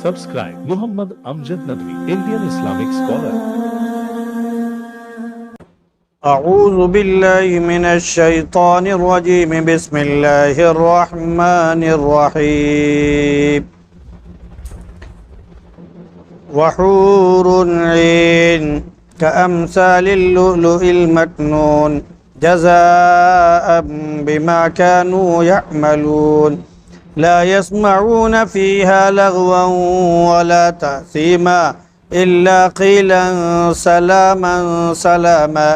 Subscribe Muhammad Amjad Nadwi, Indian Islamic scholar. أعوذ بالله من الشيطان الرجيم بسم الله الرحمن الرحيم وحور عين كأمثال اللؤلؤ المكنون جزاء بما كانوا يعملون لا يسمعون فيها لغوا ولا تأثيما إلا قيلا سلاما سلاما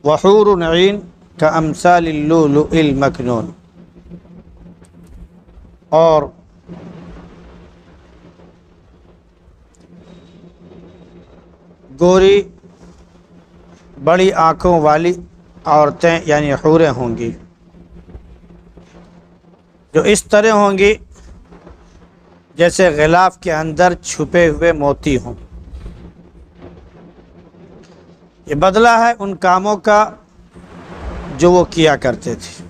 وحور عین کامثال اللؤلؤ المکنون، اور گوری بڑی آنکھوں والی عورتیں یعنی حوریں ہوں گی جو اس طرح ہوں گی جیسے غلاف کے اندر چھپے ہوئے موتی ہوں۔ یہ بدلہ ہے ان کاموں کا جو وہ کیا کرتے تھے،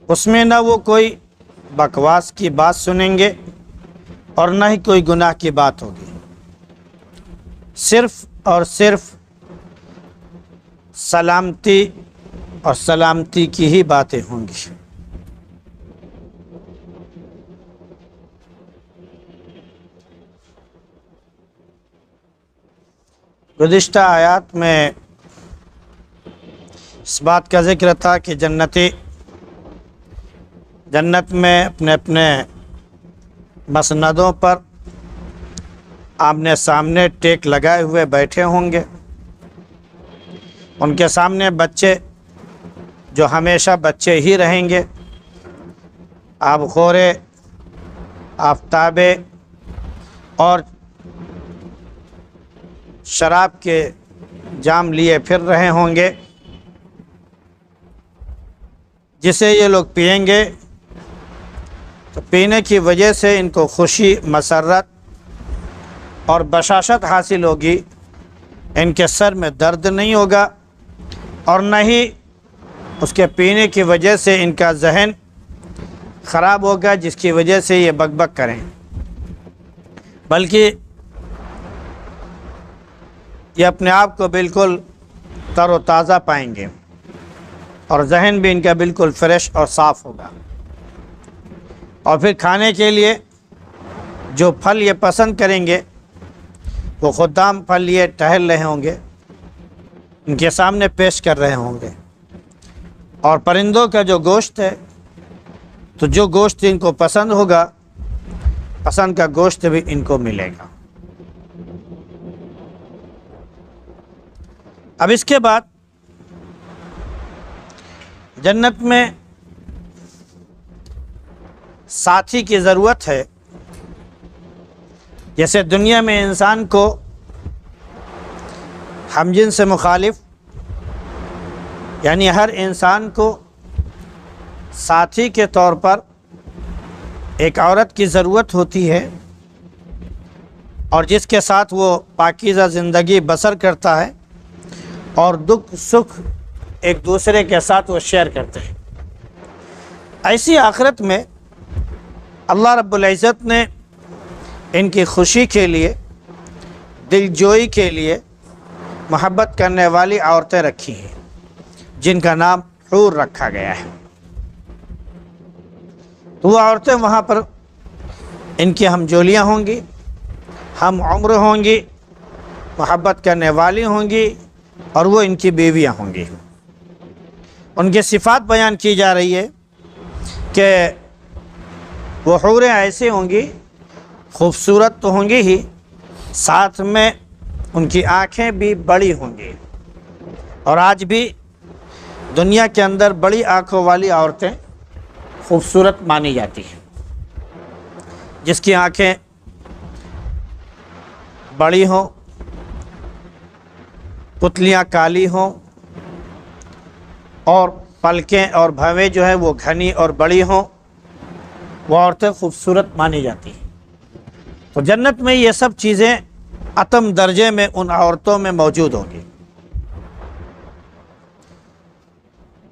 اس میں نہ وہ کوئی بکواس کی بات سنیں گے اور نہ ہی کوئی گناہ کی بات ہوگی، صرف اور صرف سلامتی اور سلامتی کی ہی باتیں ہوں گی۔ گزشتہ آیات میں اس بات کا ذکر تھا کہ جنتی جنت میں اپنے اپنے مسندوں پر آمنے سامنے ٹیک لگائے ہوئے بیٹھے ہوں گے، ان کے سامنے بچے جو ہمیشہ بچے ہی رہیں گے، آب خورے، آفتابے اور شراب کے جام لیے پھر رہے ہوں گے، جسے یہ لوگ پئیں گے تو پینے کی وجہ سے ان کو خوشی، مسرت اور بشاشت حاصل ہوگی، ان کے سر میں درد نہیں ہوگا اور نہ ہی اس کے پینے کی وجہ سے ان کا ذہن خراب ہوگا جس کی وجہ سے یہ بک بک کریں، بلکہ یہ اپنے آپ کو بالکل تر و تازہ پائیں گے اور ذہن بھی ان کا بالکل فریش اور صاف ہوگا۔ اور پھر کھانے کے لیے جو پھل یہ پسند کریں گے وہ خدام پھل یہ ٹہل رہے ہوں گے، ان کے سامنے پیش کر رہے ہوں گے، اور پرندوں کا جو گوشت ہے تو جو گوشت ان کو پسند ہوگا، پسند کا گوشت بھی ان کو ملے گا۔ اب اس کے بعد جنت میں ساتھی کی ضرورت ہے، جیسے دنیا میں انسان کو ہم جنس سے مخالف یعنی ہر انسان کو ساتھی کے طور پر ایک عورت کی ضرورت ہوتی ہے، اور جس کے ساتھ وہ پاکیزہ زندگی بسر کرتا ہے اور دکھ سکھ ایک دوسرے کے ساتھ وہ شیئر کرتے ہیں۔ ایسی آخرت میں اللہ رب العزت نے ان کی خوشی کے لیے، دل جوئی کے لیے محبت کرنے والی عورتیں رکھی ہیں، جن کا نام حور رکھا گیا ہے۔ تو وہ عورتیں وہاں پر ان کی ہم جولیاں ہوں گی، ہم عمر ہوں گی، محبت کرنے والی ہوں گی، اور وہ ان کی بیویاں ہوں گی۔ ان کی صفات بیان کی جا رہی ہے کہ وہ حوریں ایسی ہوں گی، خوبصورت تو ہوں گی ہی، ساتھ میں ان کی آنکھیں بھی بڑی ہوں گی، اور آج بھی دنیا کے اندر بڑی آنکھوں والی عورتیں خوبصورت مانی جاتی ہیں، جس کی آنکھیں بڑی ہوں، پتلیاں کالی ہوں، اور پلکیں اور بھویں جو ہے وہ گھنی اور بڑی ہوں، وہ عورتیں خوبصورت مانی جاتی ہیں۔ تو جنت میں یہ سب چیزیں اتم درجے میں ان عورتوں میں موجود ہوں گی۔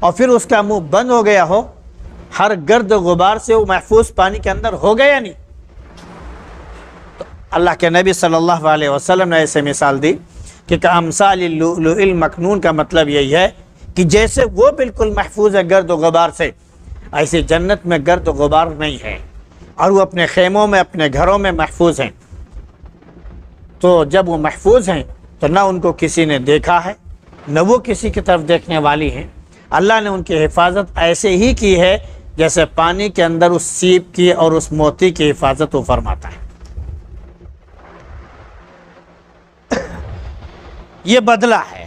اور پھر اس کا منہ بند ہو گیا ہو، ہر گرد و غبار سے وہ محفوظ پانی کے اندر ہو گیا نہیں؟ تو اللہ کے نبی صلی اللہ علیہ وسلم نے ایسے مثال دی کہ کامثال اللؤلؤ المکنون کا مطلب یہی ہے کہ جیسے وہ بالکل محفوظ ہے گرد و غبار سے، ایسے جنت میں گرد و غبار نہیں ہے، اور وہ اپنے خیموں میں اپنے گھروں میں محفوظ ہیں۔ تو جب وہ محفوظ ہیں تو نہ ان کو کسی نے دیکھا ہے، نہ وہ کسی کی طرف دیکھنے والی ہیں۔ اللہ نے ان کی حفاظت ایسے ہی کی ہے جیسے پانی کے اندر اس سیپ کی اور اس موتی کی حفاظت وہ فرماتا ہے۔ یہ بدلہ ہے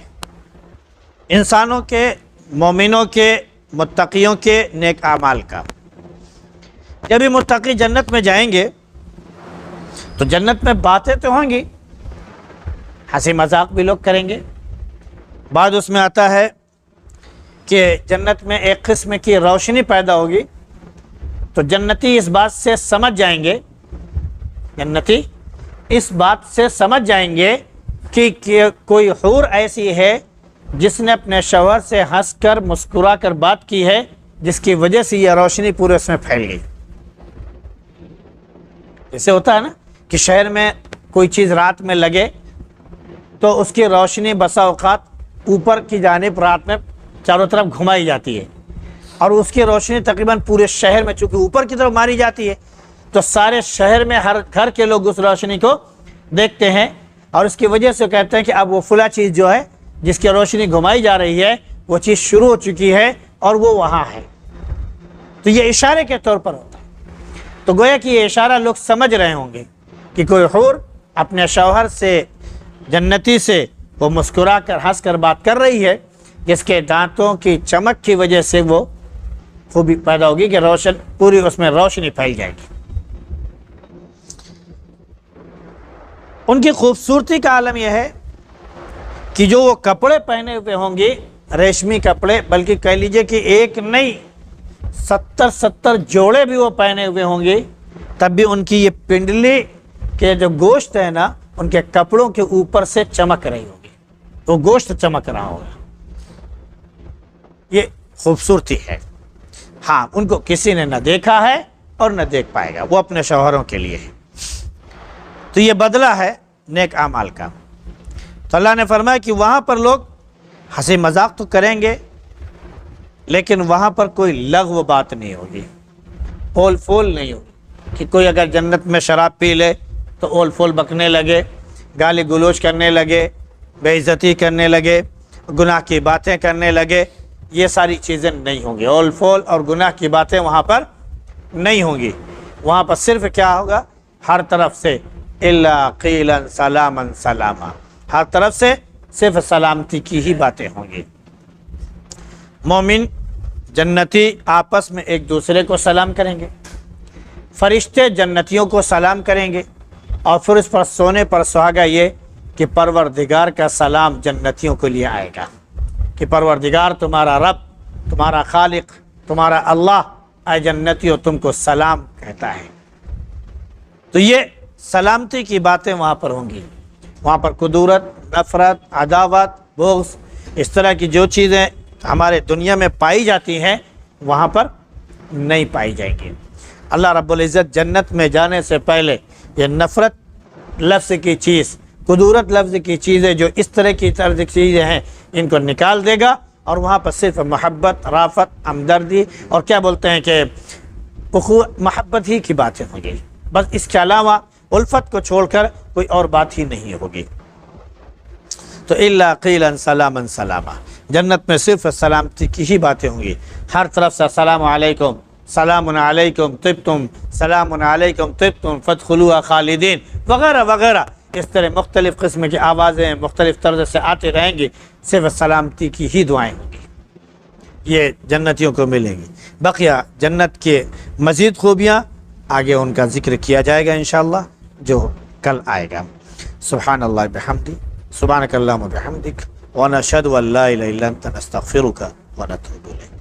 انسانوں کے، مومنوں کے، متقیوں کے نیک اعمال کا۔ جب یہ متقی جنت میں جائیں گے تو جنت میں باتیں تو ہوں گی، ہنسی مذاق بھی لوگ کریں گے۔ بعد اس میں آتا ہے کہ جنت میں ایک قسم کی روشنی پیدا ہوگی، تو جنتی اس بات سے سمجھ جائیں گے، جنتی اس بات سے سمجھ جائیں گے کہ کوئی حور ایسی ہے جس نے اپنے شوہر سے ہنس کر مسکرا کر بات کی ہے، جس کی وجہ سے یہ روشنی پورے اس میں پھیل گئی۔ جیسے ہوتا ہے نا کہ شہر میں کوئی چیز رات میں لگے تو اس کی روشنی بسا اوقات اوپر کی جانب رات میں چاروں طرف گھمائی جاتی ہے، اور اس کی روشنی تقریباً پورے شہر میں چونکہ اوپر کی طرف ماری جاتی ہے تو سارے شہر میں ہر گھر کے لوگ اس روشنی کو دیکھتے ہیں، اور اس کی وجہ سے کہتے ہیں کہ اب وہ فلاں چیز جو ہے جس کی روشنی گھمائی جا رہی ہے وہ چیز شروع ہو چکی ہے اور وہ وہاں ہے۔ تو یہ اشارے کے طور پر ہوتا ہے۔ تو گویا کہ یہ اشارہ لوگ سمجھ رہے ہوں گے کہ کوئی حور اپنے شوہر سے، جنتی سے وہ مسکرا کر ہنس کر بات کر رہی ہے، جس کے دانتوں کی چمک کی وجہ سے وہ خوبی پیدا ہوگی کہ روشن پوری اس میں روشنی پھیل جائے گی۔ ان کی خوبصورتی کا عالم یہ ہے کہ جو وہ کپڑے پہنے ہوئے ہوں گے، ریشمی کپڑے، بلکہ کہہ لیجئے کہ ایک نہیں 70 جوڑے بھی وہ پہنے ہوئے ہوں گے، تب بھی ان کی یہ پنڈلی کے جو گوشت ہے نا ان کے کپڑوں کے اوپر سے چمک رہی ہوگی، وہ گوشت چمک رہا ہوگا۔ یہ خوبصورتی ہے۔ ہاں، ان کو کسی نے نہ دیکھا ہے اور نہ دیکھ پائے گا، وہ اپنے شوہروں کے لیے ہے۔ تو یہ بدلہ ہے نیک اعمال کا۔ تو اللہ نے فرمایا کہ وہاں پر لوگ ہنسی مذاق تو کریں گے، لیکن وہاں پر کوئی لغو بات نہیں ہوگی، اول فول نہیں ہوگی کہ کوئی اگر جنت میں شراب پی لے تو اول فول بکنے لگے، گالی گلوچ کرنے لگے، بے عزتی کرنے لگے، گناہ کی باتیں کرنے لگے۔ یہ ساری چیزیں نہیں ہوں گی، اول فول اور گناہ کی باتیں وہاں پر نہیں ہوں گی۔ وہاں پر صرف کیا ہوگا؟ ہر طرف سے الا قیلا سلاما سلاما، ہر طرف سے صرف سلامتی کی ہی باتیں ہوں گی۔ مومن جنتی آپس میں ایک دوسرے کو سلام کریں گے، فرشتے جنتیوں کو سلام کریں گے، اور پھر اس پر سونے پر سہاگا یہ کہ پروردگار کا سلام جنتیوں کے لیے آئے گا کہ پروردگار تمہارا رب، تمہارا خالق، تمہارا اللہ اے جنتیوں تم کو سلام کہتا ہے۔ تو یہ سلامتی کی باتیں وہاں پر ہوں گی۔ وہاں پر کدورت، نفرت، عداوت، بغض، اس طرح کی جو چیزیں ہمارے دنیا میں پائی جاتی ہیں وہاں پر نہیں پائی جائیں گی۔ اللہ رب العزت جنت میں جانے سے پہلے یہ نفرت لفظ کی چیز، کدورت لفظ کی چیزیں جو اس طرح کی طرز کی چیزیں ہیں ان کو نکال دے گا، اور وہاں پر صرف محبت، رافت، ہمدردی اور کیا بولتے ہیں کہ محبت ہی کی باتیں ہوں گی۔ بس اس کے علاوہ الفت کو چھوڑ کر کوئی اور بات ہی نہیں ہوگی۔ تو الا قیلا سلاما سلاما، جنت میں صرف سلامتی کی ہی باتیں ہوں گی۔ ہر طرف سے السلام علیکم، سلام علیکم طبتم، سلام علیکم طبتم فادخلوها خالدین وغیرہ وغیرہ، اس طرح مختلف قسم کی آوازیں مختلف طرز سے آتے رہیں گی، صرف سلامتی کی ہی دعائیں ہوں گی، یہ جنتیوں کو ملیں گی۔ بقیہ جنت کے مزید خوبیاں آگے ان کا ذکر کیا جائے گا انشاءاللہ، جو کل آئے گا۔ سبحان اللہ بحمدی، سبحانک اللہم وبحمدک، ونشہد ان لا الہ الا انت نستغفرک ونتوب الیک۔